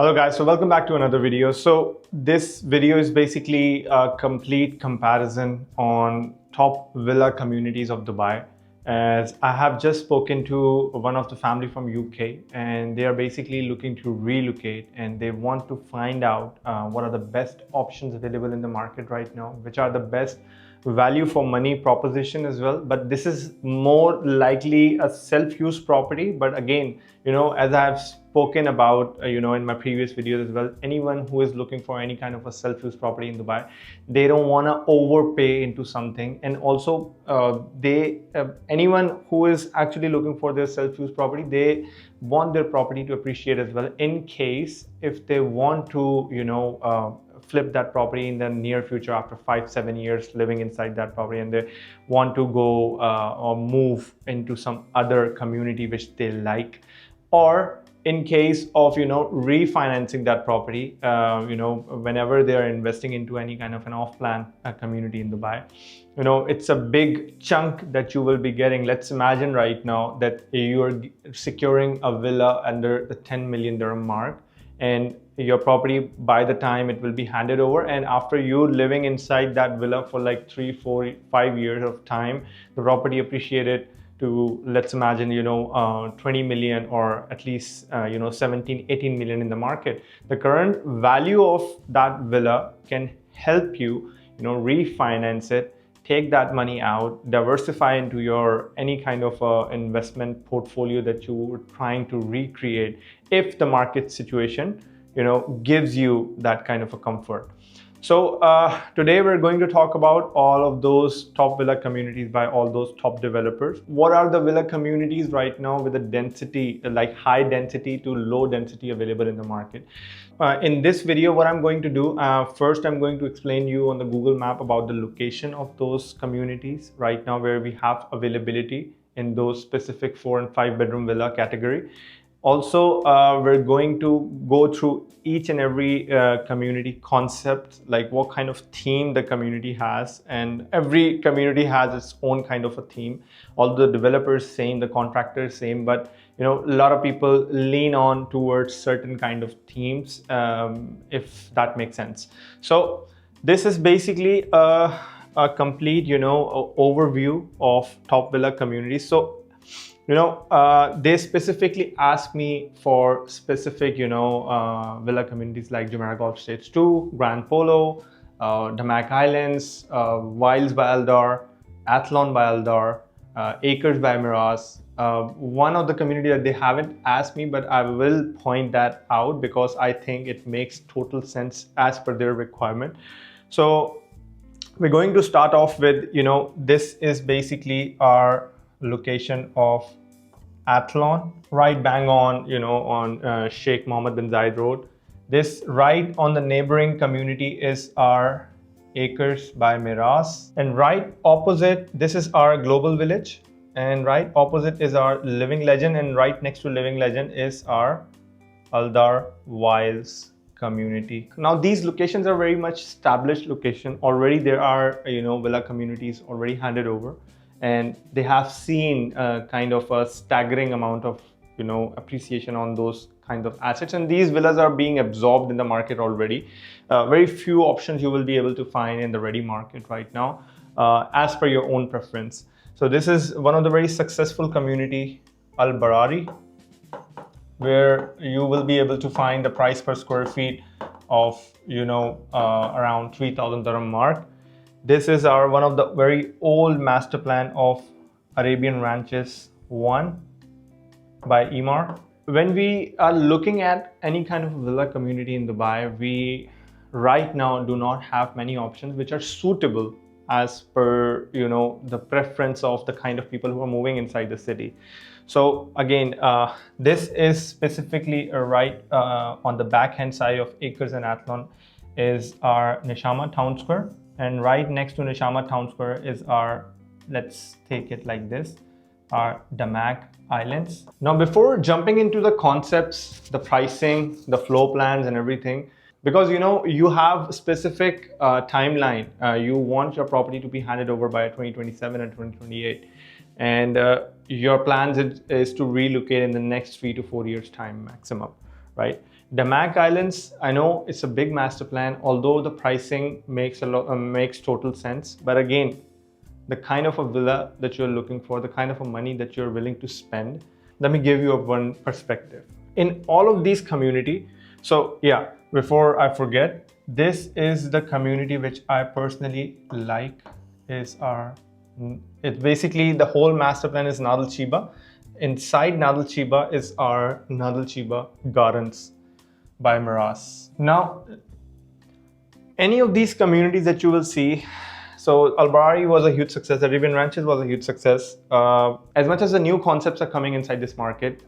Hello guys, so welcome back to another video. So this video is basically a complete comparison on top villa communities of Dubai, as I have just spoken to one of the family from UK and they are basically looking to relocate and they want to find out what are the best options available in the market right now, which are the best value for money proposition as well. But this is more likely a self-use property. But again, as I've spoken about in my previous videos as well, anyone who is looking for any kind of a self-use property in Dubai, they don't want to overpay into something. And also anyone who is actually looking for their self-use property, they want their property to appreciate as well, in case if they want to flip that property in the near future after 5-7 years living inside that property, and they want to go or move into some other community which they like, or in case of refinancing that property whenever they are investing into any kind of an off-plan community in Dubai. It's a big chunk that you will be getting. Let's imagine right now that you are securing a villa under the 10 million dirham mark, and your property, by the time it will be handed over, and after you living inside that villa for like 3, 4, 5 years of time, the property appreciated to, let's imagine 20 million, or at least 17-18 million in the market. The current value of that villa can help you refinance it, take that money out, diversify into your any kind of investment portfolio that you were trying to recreate, if the market situation gives you that kind of a comfort. So today we're going to talk about all of those top villa communities by all those top developers. What are the villa communities right now with a density, like high density to low density, available in the market? In this video, what I'm going to do, first I'm going to explain you on the Google map about the location of those communities right now where we have availability in those specific 4 and 5 bedroom villa category. Also, we're going to go through each and every community concept, like what kind of theme the community has, and every community has its own kind of a theme. All the developers same, the contractors same, but a lot of people lean on towards certain kind of themes, if that makes sense. So this is basically a complete overview of top villa communities. So they specifically asked me for specific, villa communities like Jumeirah Golf Estates 2, Grand Polo, Damak Islands, Wilds by Aldar, Athlon by Aldar, Acres by Meraas. One of the community that they haven't asked me, but I will point that out because I think it makes total sense as per their requirement. So we're going to start off with, this is basically our location of Athlon, right bang on on Sheikh Mohammed bin Zayed Road. This right on the neighboring community is our Acres by Meraas, and right opposite, this is our Global Village, and right opposite is our Living Legend, and right next to Living Legend is our Aldar Wilds community. Now these locations are very much established location. Already there are villa communities already handed over, and they have seen kind of a staggering amount of appreciation on those kinds of assets, and these villas are being absorbed in the market already. Very few options you will be able to find in the ready market right now, as per your own preference. So this is one of the very successful community, Al Barari, where you will be able to find the price per square feet of around 3,000 dirham mark. This is our one of the very old master plan of Arabian Ranches 1 by Emaar. When we are looking at any kind of villa community in Dubai, we right now do not have many options which are suitable as per the preference of the kind of people who are moving inside the city. So again, this is specifically right on the back hand side of Acres and Athlon is our Nishama Town Square. And right next to Nishama Town Square is our, let's take it like this, our Damak Islands. Now, before jumping into the concepts, the pricing, the floor plans and everything, because you have specific timeline, you want your property to be handed over by 2027 and 2028. And your plans is to relocate in the next 3 to 4 years time maximum, right? Damac Islands, I know it's a big master plan, although the pricing makes total sense. But again, the kind of a villa that you're looking for, the kind of a money that you're willing to spend, let me give you one perspective. In all of these community, so yeah, before I forget, this is the community which I personally like. It's basically the whole master plan is Nad Al Sheba. Inside Nad Al Sheba is our Nad Al Sheba Gardens by Meraas. Now, any of these communities that you will see, so Albari was a huge success, the Arabian Ranches was a huge success. As much as the new concepts are coming inside this market,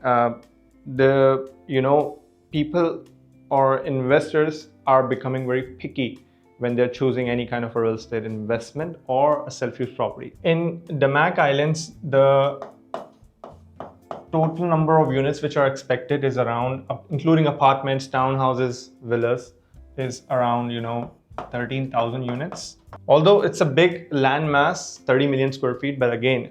people or investors are becoming very picky when they're choosing any kind of a real estate investment or a self-use property. In Damac Islands, the total number of units which are expected is around, including apartments, townhouses, villas, is around 13,000 units. Although it's a big land mass, 30 million square feet, but again,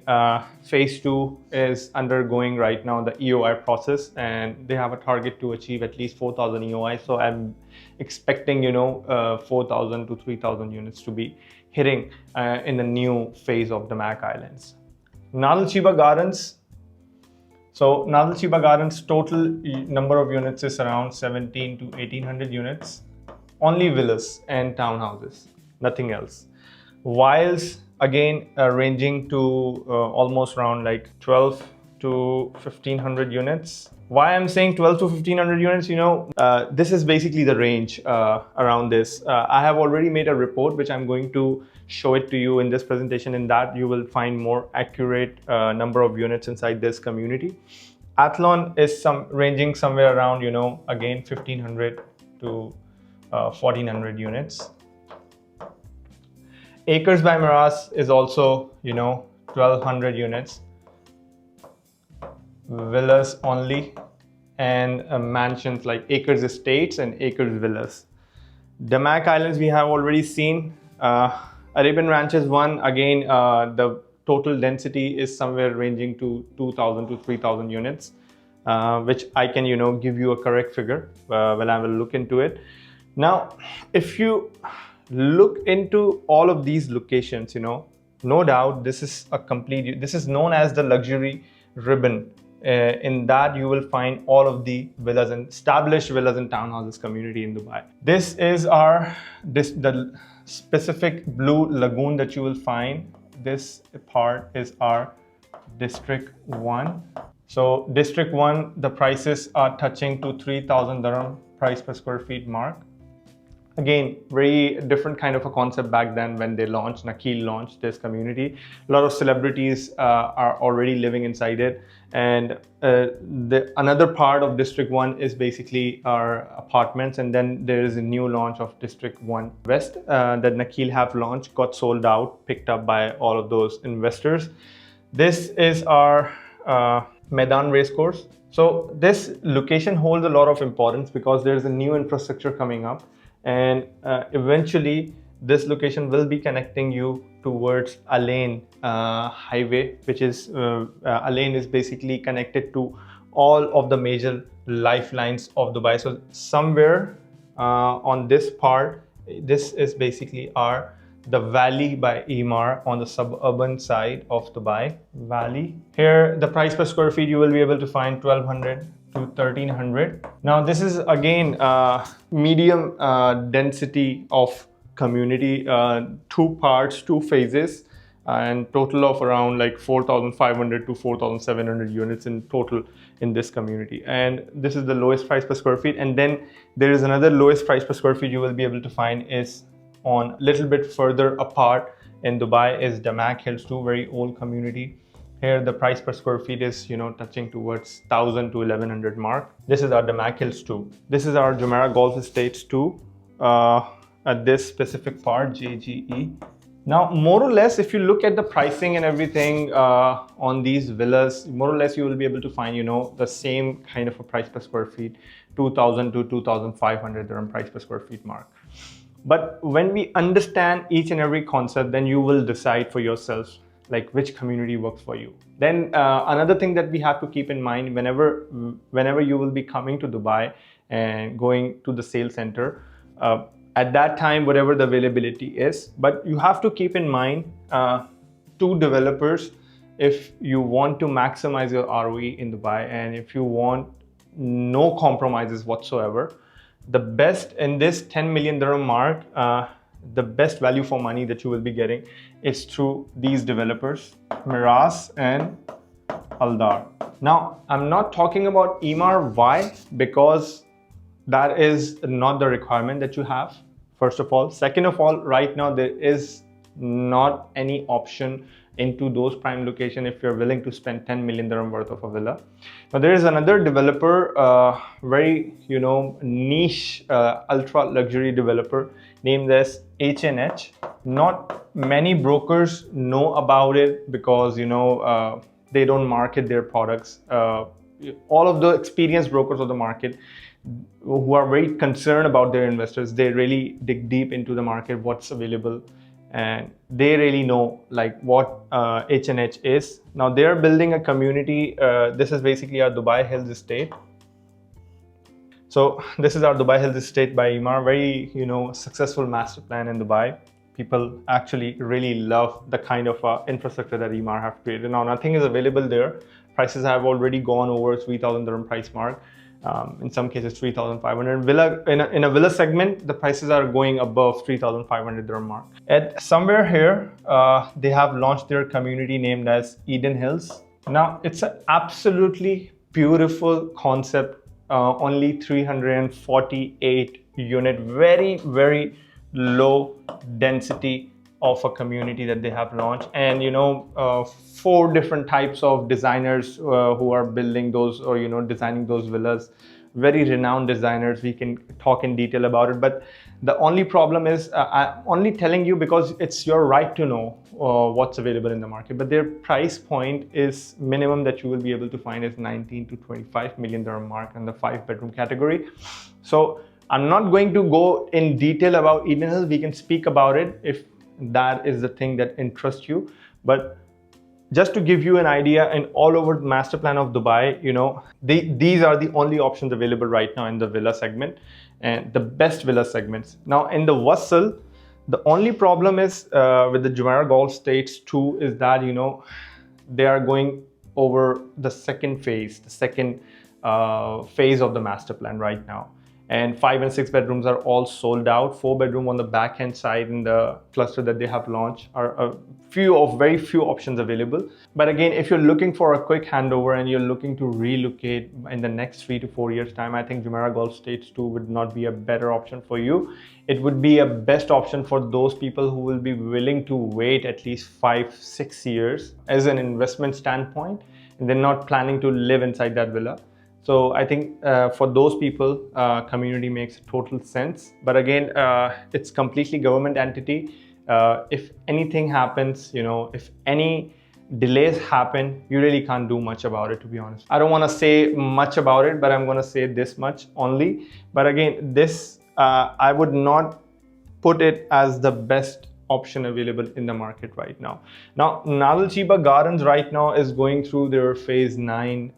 phase 2 is undergoing right now the EOI process, and they have a target to achieve at least 4,000 EOI. So I'm expecting 4,000 to 3,000 units to be hitting in the new phase of the Damac Islands. Nad Al Sheba Gardens. So Nad Al Sheba Gardens total number of units is around 17 to 1800 units. Only villas and townhouses, nothing else. Whilst again ranging to almost around like 12 to 1500 units. Why I'm saying 12 to 1500 units, this is basically the range around this. I have already made a report which I'm going to show it to you in this presentation. In that you will find more accurate number of units inside this community. Athlon is ranging somewhere around, again 1500 to 1400 units. Acres by Meraas is also 1200 units. Villas only, and mansions like Acres Estates and Acres Villas. Damac Islands we have already seen. Arabian Ranches one, again the total density is somewhere ranging to 2,000 to 3,000 units, which I can give you a correct figure when I will look into it. Now, if you look into all of these locations, no doubt this is this is known as the luxury ribbon. In that you will find all of the villas and established villas and townhouses community in Dubai. This is the specific blue lagoon that you will find. This part is our District 1. So District 1, the prices are touching to 3,000 dirham price per square feet mark. Again, very different kind of a concept back then when they launched, Nakheel launched this community. A lot of celebrities are already living inside it. And another part of District 1 is basically our apartments. And then there is a new launch of District 1 West that Nakheel have launched, got sold out, picked up by all of those investors. This is our Maidan Racecourse. So this location holds a lot of importance because there's a new infrastructure coming up. And eventually this location will be connecting you towards Athlon highway, which is Athlon is basically connected to all of the major lifelines of Dubai. So somewhere on this part, this is basically the valley by Emaar on the suburban side of Dubai Valley. Here the price per square feet you will be able to find 1200 to 1300. Now this is again medium density of community, 2 parts, 2 phases, and total of around like 4,500 to 4,700 units in total in this community. And this is the lowest price per square feet. And then there is another lowest price per square feet you will be able to find is on a little bit further apart in Dubai is Damac Hills 2, very old community. Here the price per square feet is touching towards 1,000 to 1,100 mark. This is our Damac Hills 2. This is our Jumeirah Golf Estates 2 at this specific part, JGE. Now more or less if you look at the pricing and everything on these villas, more or less you will be able to find the same kind of a price per square feet, 2,000 to 2,500 dirham price per square feet mark. But when we understand each and every concept, then you will decide for yourself like which community works for you. Then another thing that we have to keep in mind whenever you will be coming to Dubai and going to the sales center at that time, whatever the availability is. But you have to keep in mind two developers if you want to maximize your ROE in Dubai, and if you want no compromises whatsoever. The best in this 10 million dirham mark, the best value for money that you will be getting is through these developers, Meraas and Aldar. Now, I'm not talking about Emaar. Why? Because that is not the requirement that you have, first of all. Second of all, right now there is not any option into those prime location if you're willing to spend 10 million dirham worth of a villa. But there is another developer, very niche ultra luxury developer named as H&H. Not many brokers know about it because they don't market their products. All of the experienced brokers of the market who are very concerned about their investors, they really dig deep into the market, what's available, and they really know like what H&H is. Now they're building a community. This is basically our Dubai Hills estate. So this is our Dubai Hills estate by Emaar. Very successful master plan in Dubai. People actually really love the kind of infrastructure that Emaar have created. Now nothing is available there. Prices have already gone over 3,000 dirham price mark. In some cases 3,500. In a villa segment, the prices are going above 3,500 dirham mark. At somewhere here, they have launched their community named as Eden Hills. Now it's an absolutely beautiful concept. Only 348 unit, very low density of a community that they have launched, and 4 different types of designers who are building those or designing those villas. Very renowned designers. We can talk in detail about it, but the only problem is I'm only telling you because it's your right to know what's available in the market. But their price point is minimum that you will be able to find is 19 to 25 million dirham mark in the 5-bedroom category. So I'm not going to go in detail about Eden Hills. We can speak about it if that is the thing that interests you. But just to give you an idea, and all over the master plan of Dubai, these are the only options available right now in the villa segment, and the best villa segments. Now in the Wasl, the only problem is with the Jumeirah Golf Estates 2 is that they are going over the second phase of the master plan right now. And 5 and 6 bedrooms are all sold out. 4-bedroom on the back end side in the cluster that they have launched are very few options available. But again, if you're looking for a quick handover and you're looking to relocate in the next 3 to 4 years time, I think Jumeirah Golf Estates 2 would not be a better option for you. It would be a best option for those people who will be willing to wait at least 5-6 years as an investment standpoint, and they're not planning to live inside that villa. So I think for those people, community makes total sense. But again, it's completely government entity. If anything happens, if any delays happen, you really can't do much about it, to be honest. I don't want to say much about it, but I'm going to say this much only. But again, this, I would not put it as the best option available in the market right now. Now, Nad Al Sheba Gardens right now is going through their phase 9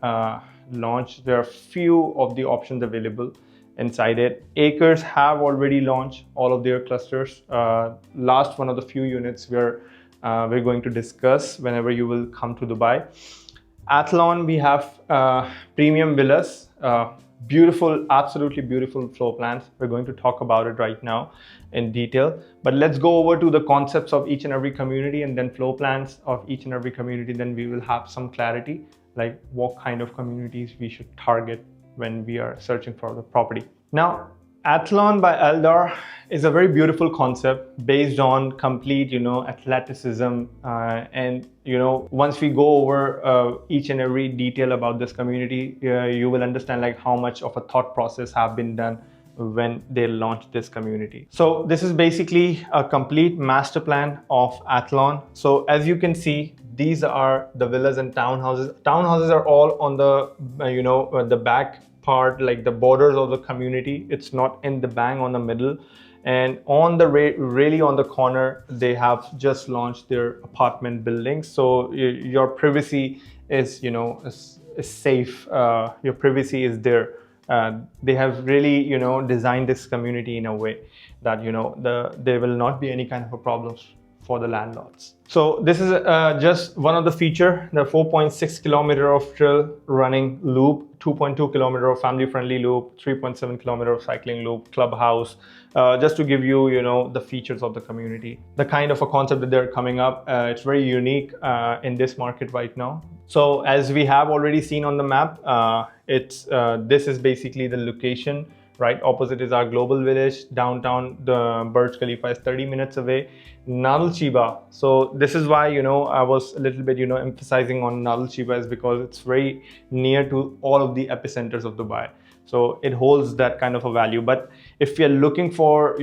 launch. There are few of the options available inside it. Acres have already launched all of their clusters. Last one of the few units we're going to discuss whenever you will come to Dubai. Athlon, we have premium villas, beautiful, absolutely beautiful floor plans. We're going to talk about it right now in detail, but let's go over to the concepts of each and every community and then floor plans of each and every community. Then we will have some clarity like what kind of communities we should target when we are searching for the property. Now, Athlon by Aldar is a very beautiful concept based on complete, athleticism. And, once we go over each and every detail about this community, you will understand like how much of a thought process have been done when they launched this community. So this is basically a complete master plan of Athlon. So as you can see, these are the villas and townhouses. Townhouses are all on the, the back part, like the borders of the community. It's not in the bang on the middle. And on the really on the corner, they have just launched their apartment buildings. So your privacy is, is safe. Your privacy is there They have really, designed this community in a way that, there will not be any kind of a problems for the landlords. So this is just one of the feature, the 4.6 kilometer of trail running loop, 2.2 kilometer of family friendly loop, 3.7 kilometer of cycling loop, clubhouse, just to give you, the features of the community. The kind of a concept that they're coming up, it's very unique in this market right now. So as we have already seen on the map, this is basically the location. Right opposite is our global village. Downtown, the Burj Khalifa is 30 minutes away. Nad Al Sheba. So this is why, I was a little bit, emphasizing on Nad Al Sheba, is because it's very near to all of the epicenters of Dubai. So it holds that kind of a value. But if you're looking for,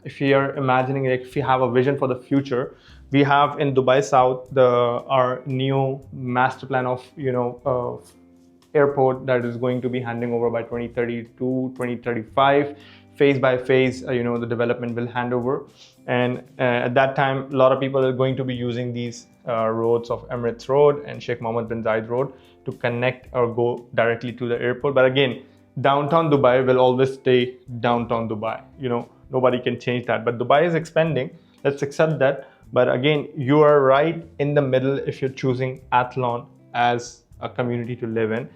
if you're imagining, like, if you have a vision for the future, we have in Dubai South our new master plan of, airport that is going to be handing over by 2032, 2035. Phase by phase, the development will hand over. And at that time, a lot of people are going to be using these roads of Emirates Road and Sheikh Mohammed bin Zayed Road to connect or go directly to the airport. But again, downtown Dubai will always stay downtown Dubai. Nobody can change that. But Dubai is expanding. Let's accept that. But again, you are right in the middle if you're choosing Athlon as a community to live in.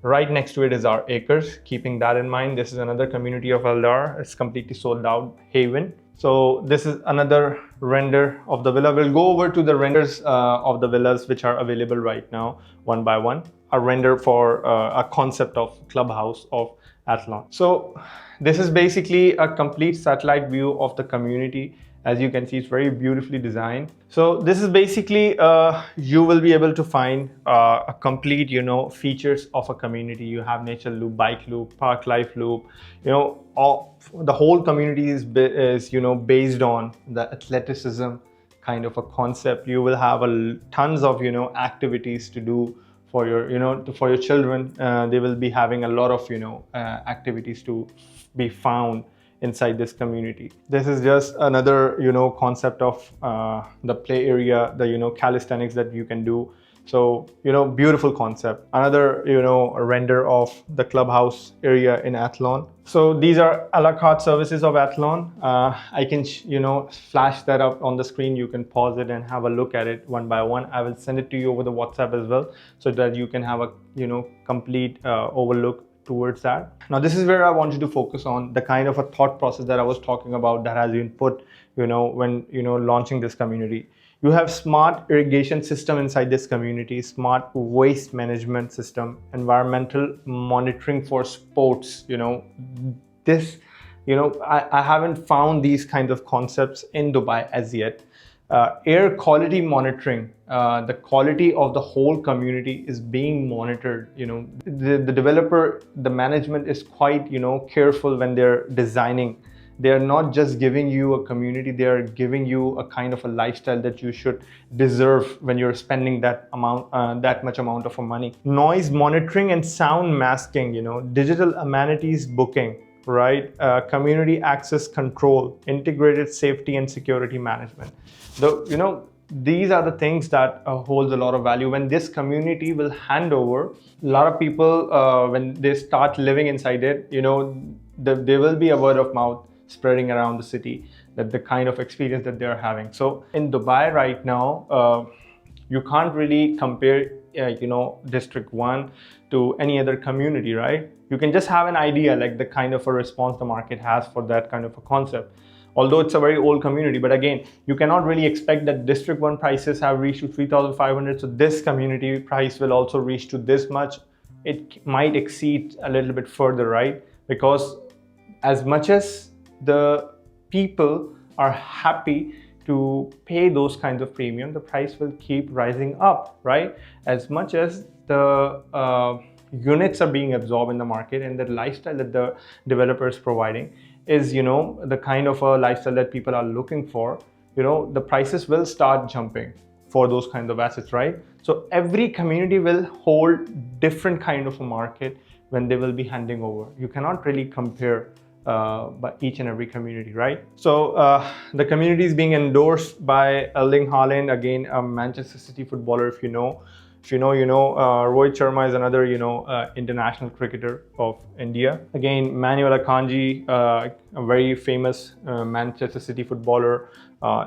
Right next to it is our acres. Keeping that in mind, this is another community of Aldar. It's completely sold out, Haven. So this is another render of the villa. We'll go over to the renders of the villas which are available right now, one by one. A render for a concept of clubhouse of Athlon. So this is basically a complete satellite view of the community. As you can see, it's very beautifully designed. So this is basically, you will be able to find a complete, features of a community. You have nature loop, bike loop, park life loop. The whole community is based on the athleticism kind of a concept. You will have tons of, activities to do for your children. They will be having a lot of, activities to be found inside this community. This is just another, concept of the play area, the, calisthenics that you can do. So, beautiful concept. Another, render of the clubhouse area in Athlon. So these are a la carte services of Athlon. I can, flash that up on the screen. You can pause it and have a look at it one by one. I will send it to you over the WhatsApp as well, so that you can have a, complete overlook towards that. Now this is where I want you to focus on the kind of a thought process that I was talking about that has been put, when launching this community. You have smart irrigation system inside this community, smart waste management system, environmental monitoring for sports. I haven't found these kinds of concepts in Dubai as yet. Air quality monitoring, the quality of the whole community is being monitored. The developer, the management is quite, careful when they're designing. They're not just giving you a community, they're giving you a kind of a lifestyle that you should deserve when you're spending that much amount of money. Noise monitoring and sound masking, digital amenities booking, right? Community access control, integrated safety and security management. These are the things that holds a lot of value. When this community will hand over, a lot of people, when they start living inside it, there will be a word of mouth spreading around the city, that the kind of experience that they're having. So in Dubai right now, you can't really compare, District 1 to any other community, right? You can just have an idea, like the kind of a response the market has for that kind of a concept. Although it's a very old community, but again, you cannot really expect that District 1 prices have reached to 3,500. So this community price will also reach to this much. It might exceed a little bit further, right? Because as much as the people are happy to pay those kinds of premium, the price will keep rising up, right? As much as the units are being absorbed in the market and the lifestyle that the developer is providing is, the kind of a lifestyle that people are looking for, the prices will start jumping for those kinds of assets, right? So every community will hold different kind of a market when they will be handing over. You cannot really compare by each and every community, right? So the community is being endorsed by Erling Haaland, again a Manchester City footballer, if you know. If you know, you know. Rohit Sharma is another, you know, international cricketer of India. Again, Manuel Akanji, a very famous Manchester City footballer.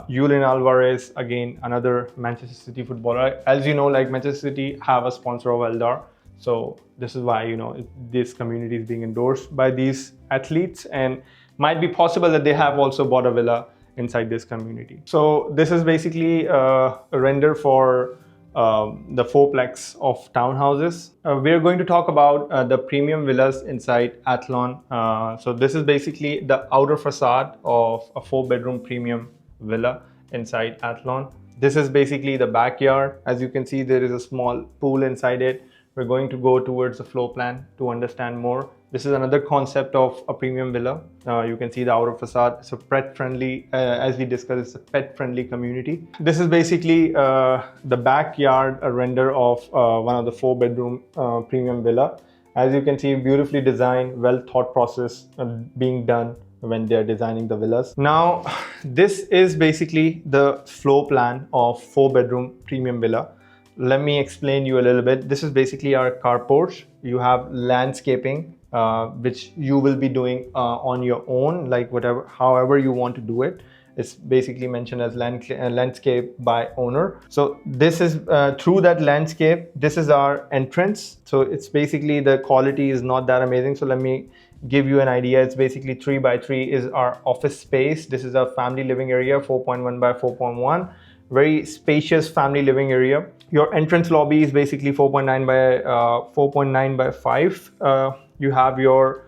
Julian Alvarez, again, another Manchester City footballer. As you know, like Manchester City have a sponsor of Aldar. So this is why, you know, this community is being endorsed by these athletes, and might be possible that they have also bought a villa inside this community. So this is basically a render for the fourplex of townhouses. We're going to talk about the premium villas inside Athlon. So this is basically the outer facade of a 4-bedroom premium villa inside Athlon. This is basically the backyard. As you can see, there is a small pool inside it. We're going to go towards the floor plan to understand more. This is another concept of a premium villa. You can see the outer facade. It's a pet-friendly, as we discussed, it's a pet-friendly community. This is basically the backyard render of one of the 4-bedroom premium villa. As you can see, beautifully designed, well thought process being done when they're designing the villas. Now, this is basically the floor plan of 4-bedroom premium villa. Let me explain you a little bit. This is basically our carport. You have landscaping, which you will be doing on your own, like however you want to do it. It's basically mentioned as landscape by owner. So this is through that landscape, this is our entrance. So it's basically, the quality is not that amazing. So let me give you an idea. It's basically 3 by 3 is our office space. This is our family living area, 4.1 by 4.1. Very spacious family living area. Your entrance lobby is basically 4.9 by 5. You have your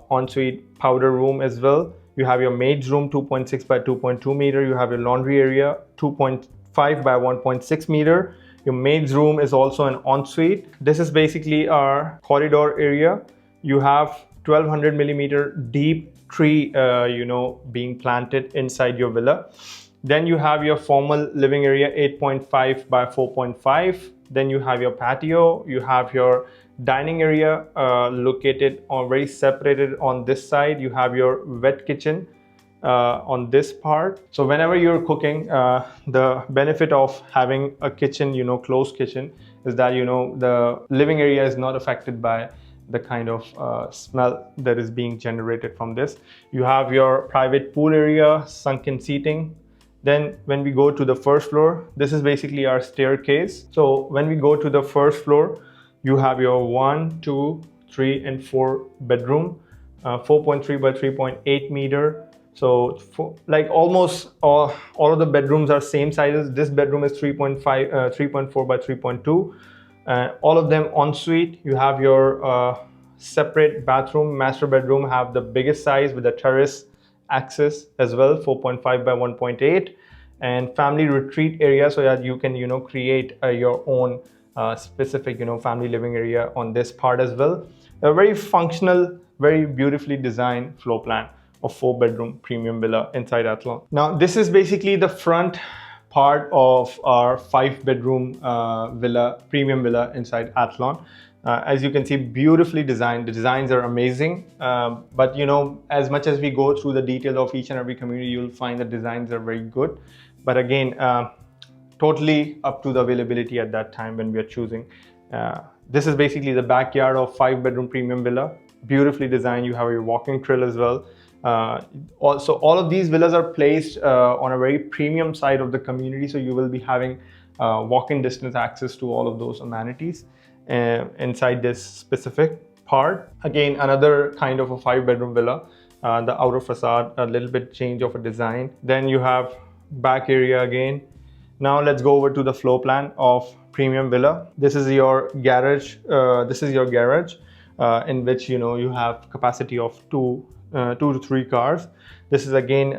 ensuite powder room as well. You have your maid's room, 2.6 by 2.2 meter. You have your laundry area, 2.5 by 1.6 meter. Your maid's room is also an ensuite. This is basically our corridor area. You have 1200 millimeter deep tree, being planted inside your villa. Then you have your formal living area, 8.5 by 4.5. Then you have your patio. You have your dining area located or very separated on this side. You have your wet kitchen on this part. So whenever you're cooking, the benefit of having a kitchen, closed kitchen, is that, the living area is not affected by the kind of smell that is being generated from this. You have your private pool area, sunken seating. Then when we go to the first floor, this is basically our staircase. So when we go to the first floor, you have your 1, 2, 3, and 4 bedroom, 4.3 by 3.8 meter. So like almost all of the bedrooms are same sizes. This bedroom is 3.4 by 3.2. All of them ensuite. You have your separate bathroom. Master bedroom have the biggest size with the terrace access as well, 4.5 by 1.8, and family retreat area, so that you can create your own specific family living area on this part as well. A very functional, very beautifully designed floor plan of 4-bedroom premium villa inside Athlon. Now this is basically the front part of our 5-bedroom premium villa inside Athlon. As you can see, beautifully designed. The designs are amazing, but as much as we go through the detail of each and every community, you'll find the designs are very good. But again, totally up to the availability at that time when we are choosing. This is basically the backyard of 5-bedroom premium villa, beautifully designed. You have your walking trail as well. Also, all of these villas are placed on a very premium side of the community, so you will be having walking distance access to all of those amenities inside this specific part. Again, another kind of a 5-bedroom villa. The outer facade, a little bit change of a design. Then you have back area again. Now let's go over to the floor plan of premium villa. This is your garage. In which you have capacity of 2 to 3 cars. This is again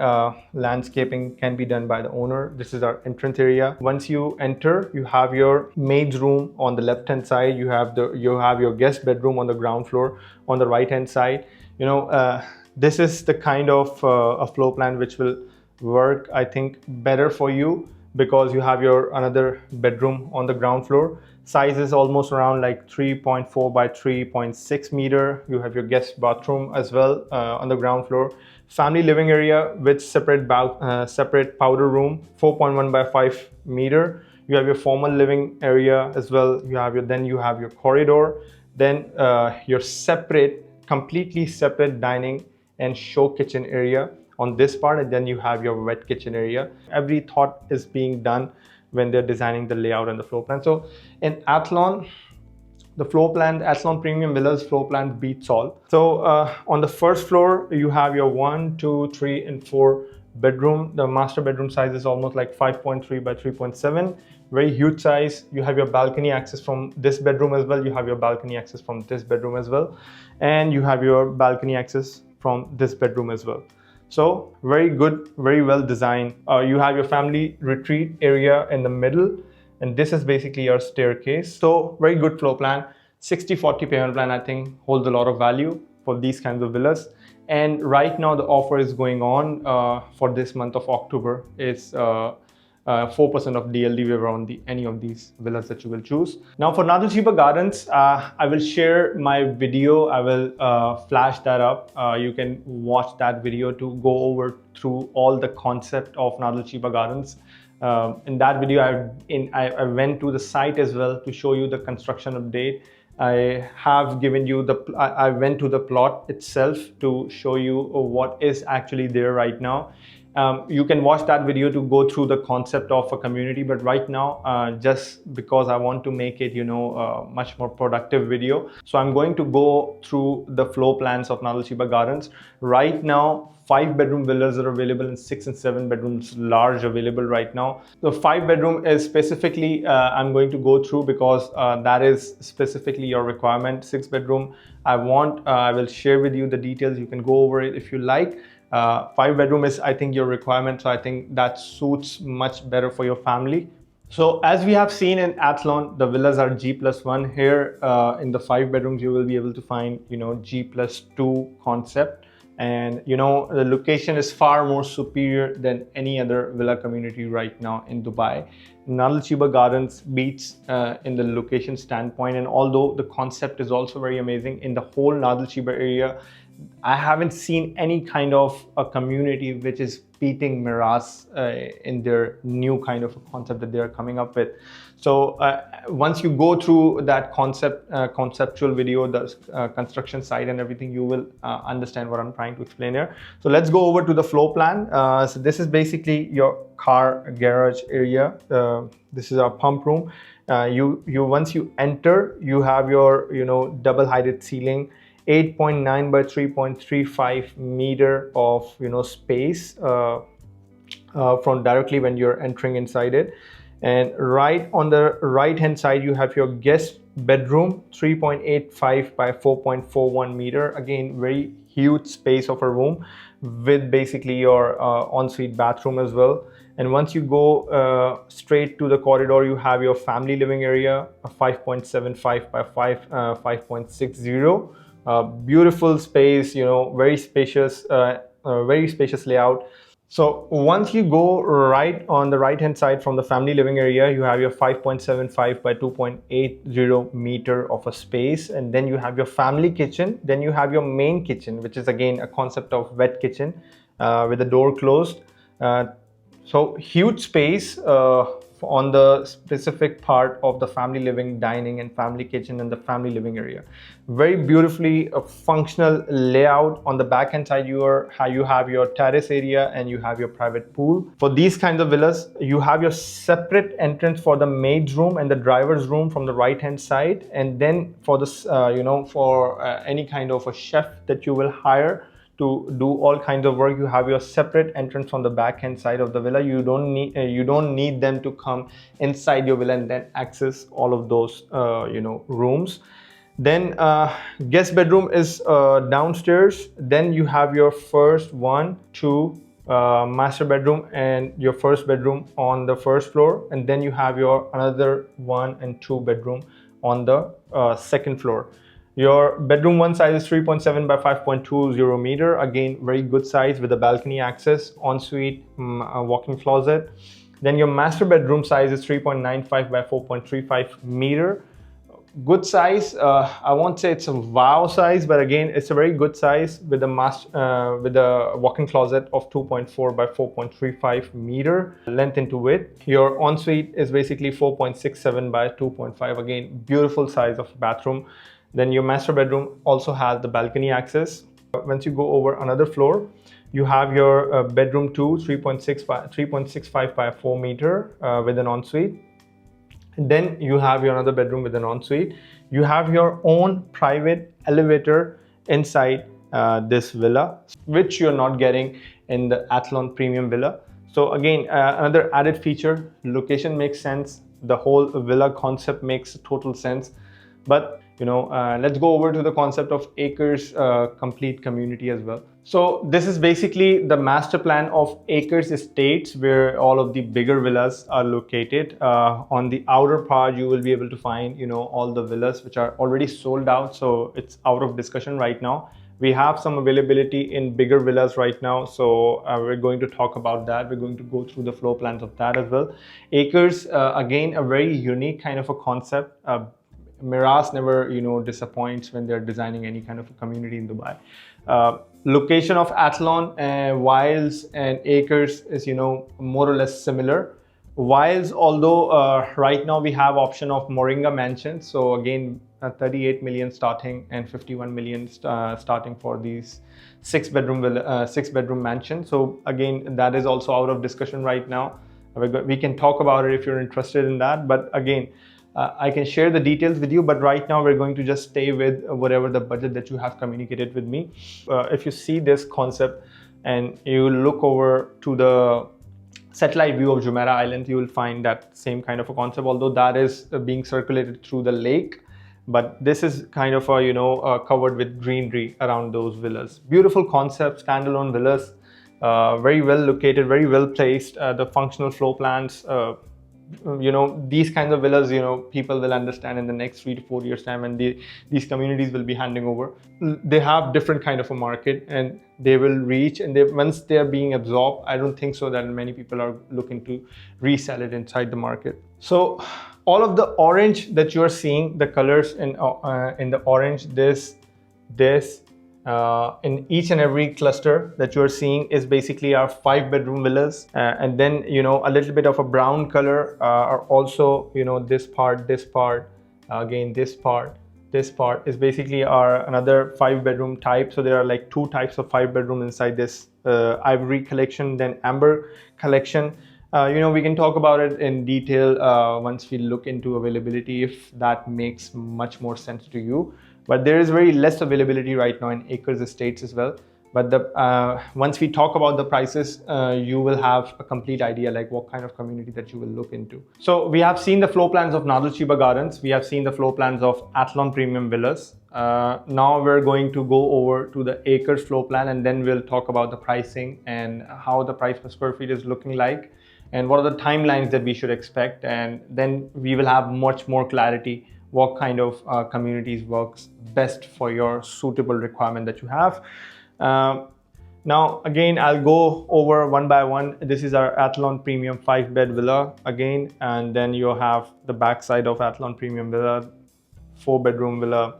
landscaping can be done by the owner. This is our entrance area. Once you enter, you have your maid's room on the left hand side. You have your guest bedroom on the ground floor on the right hand side. This is the kind of a floor plan which will work, I think, better for you, because you have your another bedroom on the ground floor. Size is almost around like 3.4 by 3.6 meter. You have your guest bathroom as well on the ground floor. Family living area with separate powder room, 4.1 by 5 meter. You have your formal living area as well. Then you have your corridor, then your completely separate dining and show kitchen area on this part, and then you have your wet kitchen area. Every thought is being done when they're designing the layout and the floor plan. So in Athlon, the floor plan, Athlon Premium Villas floor plan beats all. So on the first floor, you have your 1, 2, 3, and 4 bedroom. The master bedroom size is almost like 5.3 by 3.7. Very huge size. You have your balcony access from this bedroom as well. You have your balcony access from this bedroom as well. And you have your balcony access from this bedroom as well. So very good, very well designed. You have your family retreat area in the middle, and this is basically your staircase. So very good floor plan. 60/40 payment plan, I think, holds a lot of value for these kinds of villas. And right now the offer is going on for this month of October. It's 4% of DLD waiver on any of these villas that you will choose. Now for Nad Al Sheba Gardens, I will share my video. I will flash that up. You can watch that video to go over through all the concept of Nad Al Sheba Gardens. In that video, I went to the site as well to show you the construction update. I have given you I went to the plot itself to show you what is actually there right now. You can watch that video to go through the concept of a community, but right now, just because I want to make it, much more productive video, so I'm going to go through the floor plans of Nad Al Sheba Gardens. Right now, 5-bedroom villas are available and 6 and 7 bedrooms large available right now. The 5-bedroom is specifically I'm going to go through because that is specifically your requirement. 6-bedroom, I will share with you the details. You can go over it if you like. 5-bedroom is, I think, your requirement, so I think that suits much better for your family. So as we have seen in Athlon, the villas are G+1. Here in the 5 bedrooms, you will be able to find G+2 concept, and the location is far more superior than any other villa community right now in Dubai. Nad Al Sheba Gardens beats in the location standpoint, and although the concept is also very amazing in the whole Nad Al Sheba area, I haven't seen any kind of a community which is beating Meraas in their new kind of a concept that they are coming up with. So once you go through that conceptual video, the construction site and everything, you will understand what I'm trying to explain here. So let's go over to the floor plan. So this is basically your car garage area. This is our pump room. Once you enter, you have your double-heighted ceiling. 8.9 by 3.35 meter of space from directly when you're entering inside it. And right on the right hand side, you have your guest bedroom, 3.85 by 4.41 meter. Again, very huge space of a room with basically your ensuite bathroom as well. And once you go straight to the corridor, you have your family living area, 5.75 by 5.60. Beautiful space, very spacious layout. So once you go right on the right hand side from the family living area, you have your 5.75 by 2.80 meter of a space, and then you have your family kitchen. Then you have your main kitchen, which is again a concept of wet kitchen with the door closed. So huge space on the specific part of the family living, dining and family kitchen and the family living area. Very beautifully functional layout. On the back hand side, you have your terrace area and you have your private pool. For these kinds of villas, you have your separate entrance for the maid's room and the driver's room from the right hand side. And then for this, for any kind of a chef that you will hire to do all kinds of work, you have your separate entrance on the back hand side of the villa. You don't need them to come inside your villa and then access all of those rooms. Then guest bedroom is downstairs. Then you have your first 1, 2 master bedroom and your first bedroom on the first floor, and then you have your another 1 and 2 bedroom on the second floor. Your bedroom 1 size is 3.7 by 5.20 meter. Again, very good size with a balcony access, ensuite, walk-in closet. Then your master bedroom size is 3.95 by 4.35 meter. good size. I won't say it's a wow size, but again, it's a very good size with a walk-in closet of 2.4 by 4.35 meter length into width. Your ensuite is basically 4.67 by 2.5. Again, beautiful size of bathroom. Then your master bedroom also has the balcony access. Once you go over another floor, you have your bedroom 2, 3.65 by 4 meter with an ensuite. Then you have your another bedroom with an ensuite. You have your own private elevator inside this villa, which you're not getting in the Athlon premium villa. So again, another added feature, location makes sense. The whole villa concept makes total sense. But let's go over to the concept of acres complete community as well. So this is basically the master plan of Acres Estates, where all of the bigger villas are located. On the outer part, you will be able to find all the villas which are already sold out, so it's out of discussion right now. We have some availability in bigger villas right now, so we're going to talk about that. We're going to go through the floor plans of that as well. Acres, again, a very unique kind of a concept. Meraas never disappoints when they're designing any kind of a community in Dubai. Location of Athlon, Wiles and Acres is more or less similar. Wiles, although right now we have option of Moringa Mansion, so again 38 million starting and 51 million starting for these six bedroom mansion. So again, that is also out of discussion right now. We can talk about it if you're interested in that, but again, I can share the details with you, but right now we're going to just stay with whatever the budget that you have communicated with me. If you see this concept and you look over to the satellite view of Jumeirah Island, you will find that same kind of a concept, although that is being circulated through the lake. But this is kind of covered with greenery around those villas. Beautiful concept, standalone villas, very well located, very well placed. The functional floor plans, these kinds of villas, people will understand in the next 3 to 4 years time, and these communities will be handing over. They have different kind of a market, and they will reach, and once they're being absorbed, I don't think so that many people are looking to resell it inside the market. So all of the orange that you are seeing, the colors in the orange, this in each and every cluster that you are seeing is basically our 5 bedroom villas, and then a little bit of a brown color are also this part, again this part is basically our another 5 bedroom type. So there are like 2 types of 5 bedroom inside this ivory collection, then amber collection. We can talk about it in detail once we look into availability, if that makes much more sense to you. But there is very less availability right now in Acres Estates as well. But once we talk about the prices, you will have a complete idea like what kind of community that you will look into. So we have seen the floor plans of Nad Al Sheba Gardens. We have seen the floor plans of Athlon Premium Villas. Now we're going to go over to the Acres floor plan, and then we'll talk about the pricing and how the price per square feet is looking like, and what are the timelines that we should expect. And then we will have much more clarity what kind of communities works best for your suitable requirement that you have. Now again, I'll go over one by one. This is our Athlon Premium 5 bed villa again, and then you have the back side of Athlon Premium Villa, 4 bedroom villa.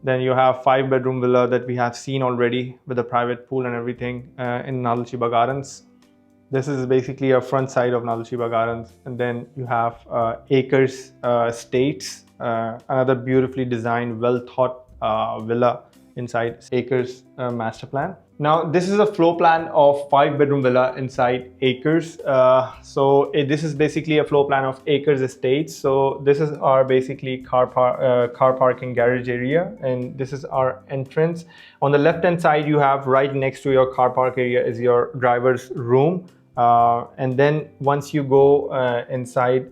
Then you have 5 bedroom villa that we have seen already with a private pool and everything in Nad Al Sheba Gardens. This is basically a front side of Nad Al Sheba Gardens. And then you have Acres Estates, another beautifully designed, well thought villa inside Acres master plan. Now this is a floor plan of 5 bedroom villa inside Acres. This is basically a floor plan of Acres Estates. So this is our basically car parking garage area, and this is our entrance. On the left hand side, you have right next to your car park area is your driver's room. And then once you go inside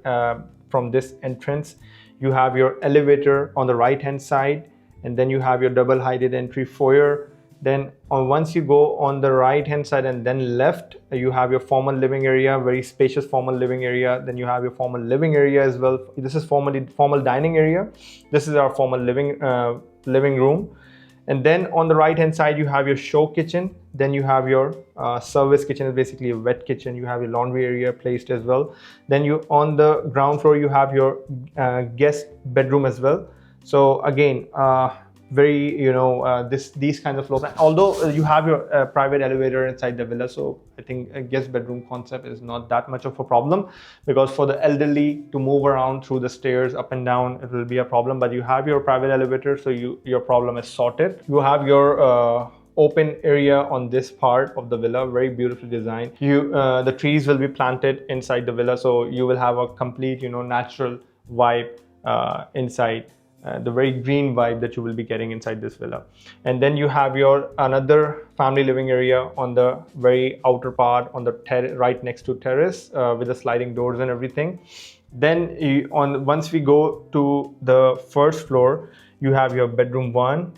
from this entrance, you have your elevator on the right hand side, and then you have your double heighted entry foyer. Then once you go on the right hand side and then left, you have your formal living area, very spacious formal living area. Then you have your formal living area as well. This is formal dining area. This is our formal living room. And then on the right hand side, you have your show kitchen. Then you have your service kitchen, is basically a wet kitchen. You have your laundry area placed as well. Then you, on the ground floor, you have your guest bedroom as well. So again, very, these kinds of floors. Although you have your private elevator inside the villa, so I think a guest bedroom concept is not that much of a problem, because for the elderly to move around through the stairs up and down, it will be a problem. But you have your private elevator, so your problem is sorted. You have your open area on this part of the villa, very beautifully designed. The trees will be planted inside the villa, so you will have a complete, natural vibe inside. The very green vibe that you will be getting inside this villa. And then you have your another family living area on the very outer part, on the right next to terrace, with the sliding doors and everything. Then once we go to the first floor, you have your bedroom 1,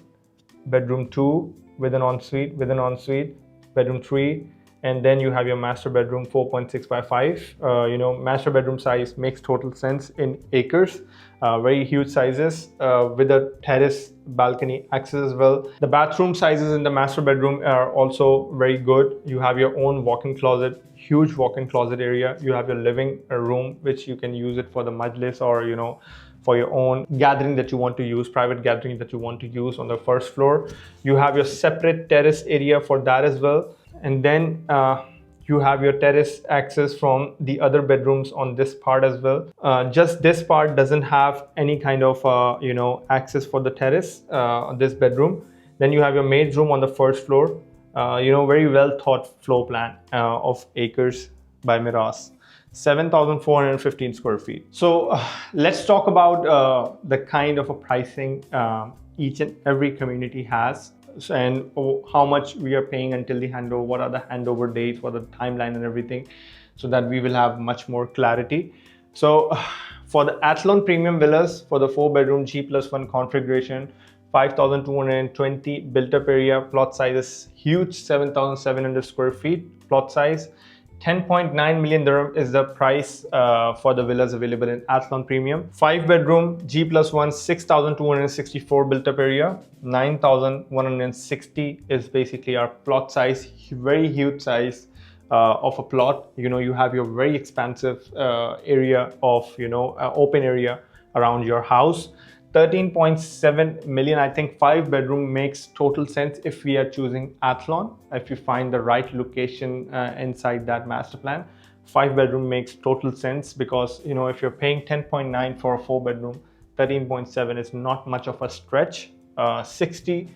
bedroom 2 with an ensuite, bedroom 3, and then you have your master bedroom 4.6 by 5. Master bedroom size makes total sense in acres. Very huge sizes with a terrace balcony access as well. The bathroom sizes in the master bedroom are also very good. You have your own walk-in closet, huge walk-in closet area. You have your living room, which you can use it for the majlis, or for your own gathering that you want to use, private gathering that you want to use on the first floor. You have your separate terrace area for that as well. And then you have your terrace access from the other bedrooms on this part as well. Just this part doesn't have any kind of access for the terrace on this bedroom. Then you have your maid's room on the first floor. Very well thought floor plan of acres by Meraas. 7,415 square feet. So let's talk about the kind of a pricing each and every community has, and how much we are paying until the handover, what are the handover dates, what are the timeline and everything, so that we will have much more clarity. So for the Athlon premium villas, for the 4-bedroom G+1 configuration, 5,220 built-up area, plot size is huge, 7,700 square feet plot size. 10.9 million dirham is the price for the villas available in Athlon Premium. 5-bedroom G+1, 6,264 built-up area. 9,160 is basically our plot size. Very huge size of a plot. You have your very expansive area of open area around your house. 13.7 million. I think 5-bedroom makes total sense if we are choosing Athlon. If you find the right location inside that master plan, 5-bedroom makes total sense, because if you're paying 10.9 for a 4-bedroom, 13.7 is not much of a stretch. 60-40,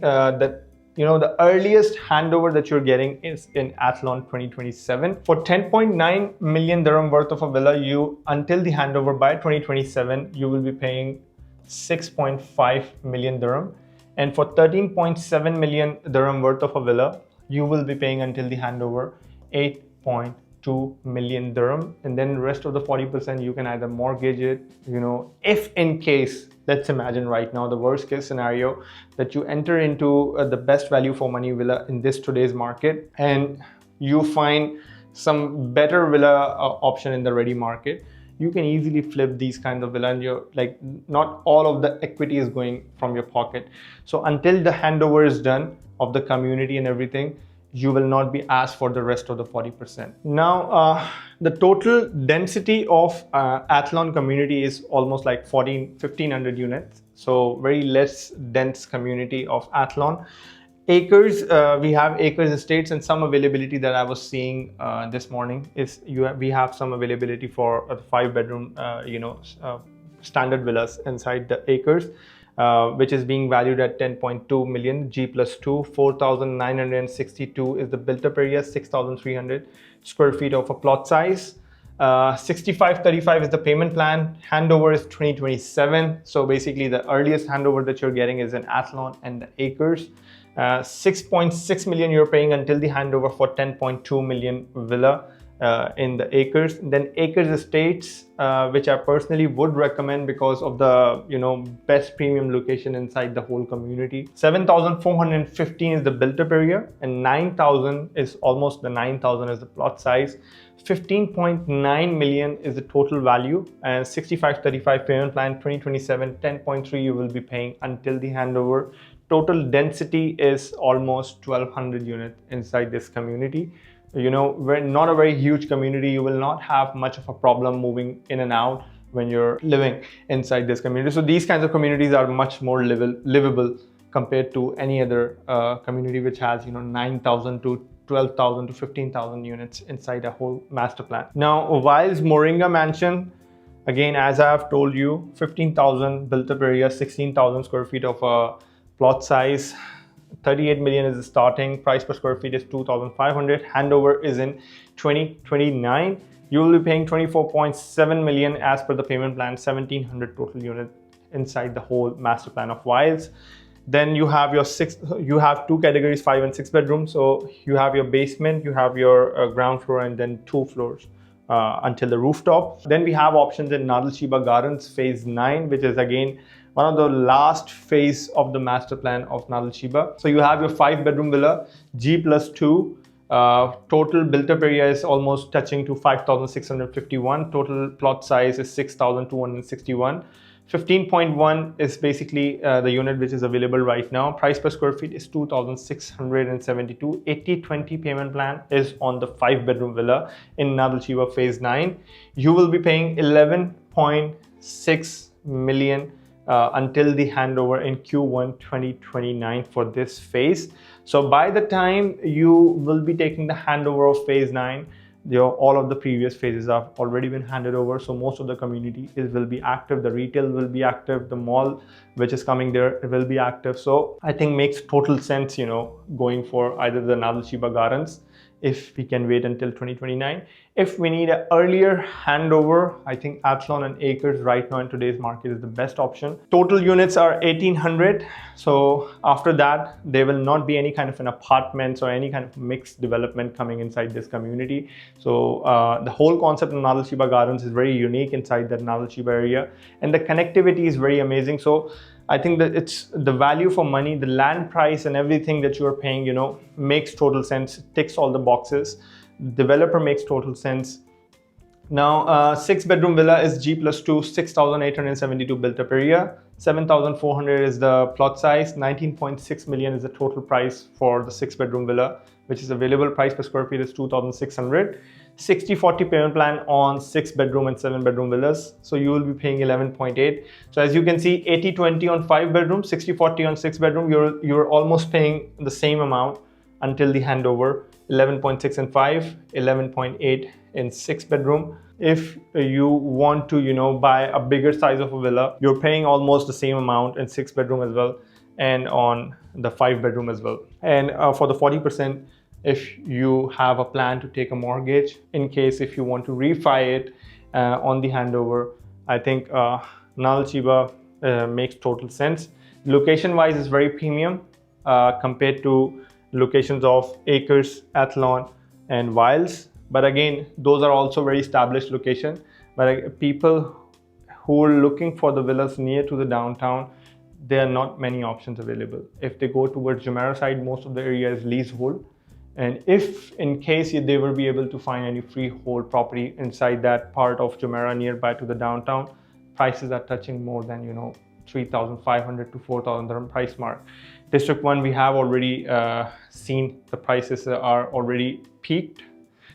the earliest handover that you're getting is in Athlon 2027. For 10.9 million dirham worth of a villa, until the handover by 2027, you will be paying 6.5 million dirham. And for 13.7 million dirham worth of a villa, you will be paying until the handover 8.2 million dirham. And then the rest of the 40%, you can either mortgage it, if in case, let's imagine right now the worst case scenario, that you enter into the best value for money villa in today's market, and you find some better villa option in the ready market. You can easily flip these kinds of villa, and you're not all of the equity is going from your pocket. So until the handover is done of the community and everything, you will not be asked for the rest of the 40%. Now, the total density of Athlon community is almost like 1,500 units. So very less dense community of Athlon. Acres, we have acres estates, and some availability that I was seeing this morning is we have some availability for a 5-bedroom, standard villas inside the acres, which is being valued at 10.2 million G+2. 4,962 is the built-up area, 6,300 square feet of a plot size. 65-35 is the payment plan. Handover is 2027. So basically the earliest handover that you're getting is in Athlon and the acres. 6.6 million you're paying until the handover for 10.2 million villa in the acres. Then acres estates, which I personally would recommend because of the best premium location inside the whole community. 7,415 is the built-up area, and 9,000 is almost the 9,000 is the plot size. 15.9 million is the total value, and 65-35 payment plan. 2027 10.3 you will be paying until the handover. total density is almost 1200 units inside this community. We're not a very huge community. You will not have much of a problem moving in and out when you're living inside this community. So these kinds of communities are much more livable compared to any other community which has 9,000 to 12,000 to 15,000 units inside a whole master plan. Now, whilst Moringa Mansion, again, as I have told you, 15,000 built up area, 16,000 square feet of plot size, 38 million is the starting price per square feet is 2,500. Handover is in 2029. You will be paying 24.7 million as per the payment plan, 1,700 total unit inside the whole master plan of Wiles. Then you have two categories, 5 and 6 bedrooms. So you have your basement, you have your ground floor, and then 2 floors until the rooftop. Then we have options in Nad Al Sheba Gardens phase 9, which is again one of the last phase of the master plan of Nad Al Sheba. So you have your 5-bedroom villa, G+2. Total built up area is almost touching to 5,651. Total plot size is 6,261. 15.1 is basically the unit which is available right now. Price per square feet is 2,672. 80/20 payment plan is on the 5-bedroom villa in Nad Al Sheba phase 9. You will be paying 11.6 million until the handover in Q1 2029 for this phase. So by the time you will be taking the handover of phase 9, all of the previous phases have already been handed over. So most of the community will be active, the retail will be active, the mall which is coming there will be active. So I think makes total sense, going for either the Nad Al Sheba Gardens if we can wait until 2029. If we need an earlier handover, I think Athlon and Acres right now in today's market is the best option. Total units are 1,800. So after that, there will not be any kind of an apartments or any kind of mixed development coming inside this community. So the whole concept of Nad Al Sheba Gardens is very unique inside that Nad Al Sheba area, and the connectivity is very amazing. So I think that it's the value for money, the land price and everything that you are paying, makes total sense, ticks all the boxes. Developer makes total sense. Now, 6-bedroom villa is G+2, 6,872 built up area, 7,400 is the plot size, 19.6 million is the total price for the 6-bedroom villa, which is available. Price per square feet is 2,600. 60/40 payment plan on 6-bedroom and 7-bedroom villas. So you will be paying 11.8. So as you can see, 80/20 on 5-bedroom, 60/40 on 6-bedroom. You're almost paying the same amount until the handover. 11.6 in 5, 11.8 in 6-bedroom. If you want to, buy a bigger size of a villa, you're paying almost the same amount in 6-bedroom as well, and on the 5-bedroom as well. And for the 40%, if you have a plan to take a mortgage, in case if you want to refi it on the handover, I think Nad Al Sheba makes total sense. Location wise is very premium compared to locations of Acres, Athlon and Wiles. But again, those are also very established locations. But people who are looking for the villas near to the downtown, there are not many options available. If they go towards Jumeirah side, most of the area is leasehold. And if in case they will be able to find any freehold property inside that part of Jumeirah nearby to the downtown, prices are touching more than 3,500 to 4,000 dirham price mark. District 1, we have already seen the prices are already peaked.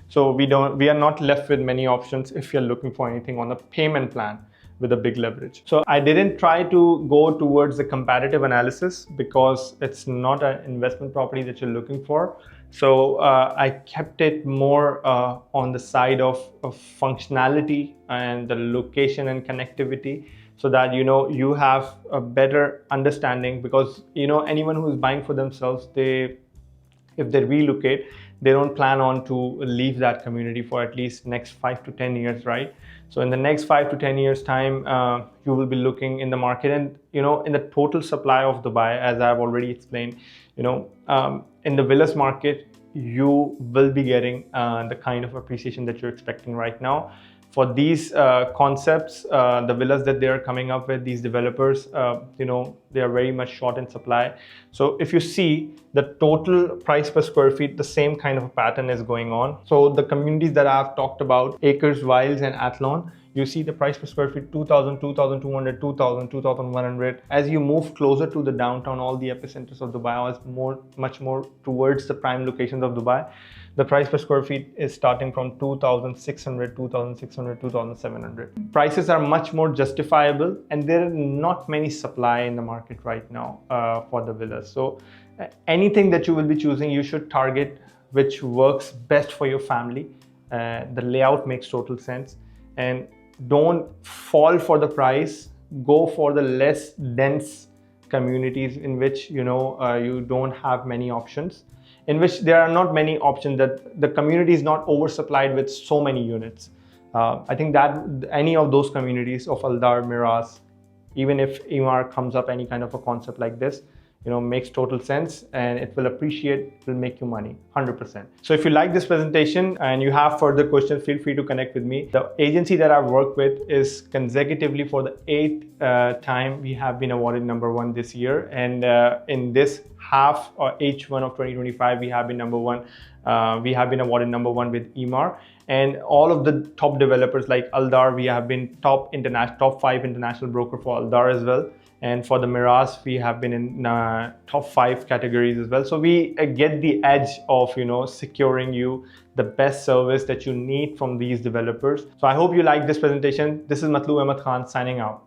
So we are not left with many options if you're looking for anything on the payment plan with a big leverage. So I didn't try to go towards the comparative analysis because it's not an investment property that you're looking for. So I kept it more on the side of functionality and the location and connectivity, so that you have a better understanding. Because anyone who is buying for themselves, if they relocate, they don't plan on to leave that community for at least next 5 to 10 years, right? So in the next 5 to 10 years time, you will be looking in the market, and in the total supply of Dubai, as I've already explained, in the villas market, you will be getting the kind of appreciation that you're expecting right now. for these concepts, the villas that they are coming up with, these developers, they are very much short in supply. So if you see the total price per square feet, the same kind of a pattern is going on. So the communities that I've talked about, Acres, Wilds and Athlon, you see the price per square feet 2000, 2200, 2000, 2100. As you move closer to the downtown, all the epicenters of Dubai, much more towards the prime locations of Dubai, the price per square feet is starting from 2600, 2600, 2700. Prices are much more justifiable, and there are not many supply in the market right now for the villas. So anything that you will be choosing, you should target which works best for your family. The layout makes total sense, and don't fall for the price. Go for the less dense communities in which you don't have many options, in which there are not many options, that the community is not oversupplied with so many units. I think that any of those communities of Aldar, Meraas, even if Emaar comes up any kind of a concept like this, makes total sense, and it will appreciate, it will make you money 100%. So if you like this presentation and you have further questions, feel free to connect with me. The agency that I've worked with is consecutively for the 8th time we have been awarded #1 this year, and in this half or H1 of 2025 we have been #1. We have been awarded #1 with Emaar, and all of the top developers like Aldar, we have been top 5 international broker for Aldar as well. And for the Meraas, we have been in top 5 categories as well. So we get the edge of securing you the best service that you need from these developers. So I hope you like this presentation. This is Matlu Ahmed Khan signing out.